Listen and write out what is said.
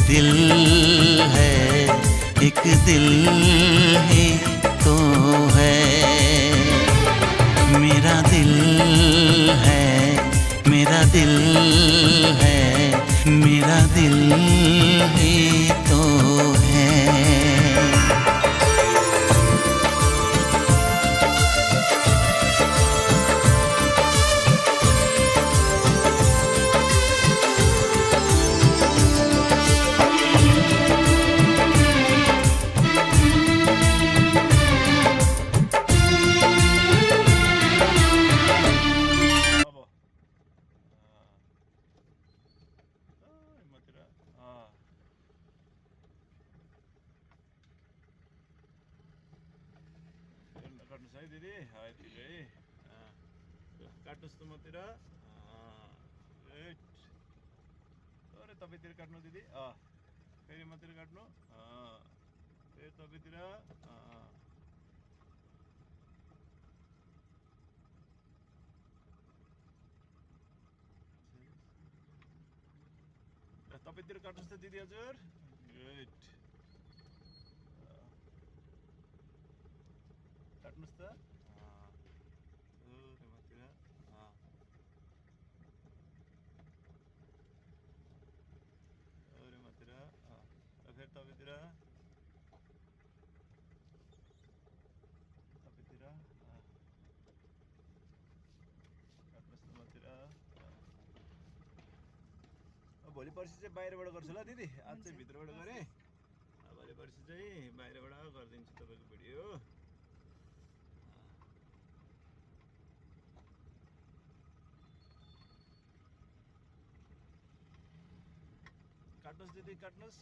दिल है, एक दिल ही तो है। मेरा दिल है, मेरा दिल है, मेरा दिल ही तो है। काट्नुहोस् है दिदी, यति है काट्नुहोस् त मतिर। अरे तपाईँतिर काट्नु दिदी, फेरि मतिर काट्नु, फेरि तपाईँतिर। तपाईँतिर काट्नुहोस् त दिदी हजुर। गुड, काट्नुहोस् त। फेरि तपाईँतिर, तपाईँतिर काट्नुहोस् त मतिर। भोलि पर्सि चाहिँ बाहिरबाट गर्छु ल दिदी, आज चाहिँ भित्रबाट गरेँ। भोलि पर्सि चाहिँ बाहिरबाट गरिदिन्छु तपाईँको भिडियो। काट्नुहोस् दिदी, काट्नुहोस्।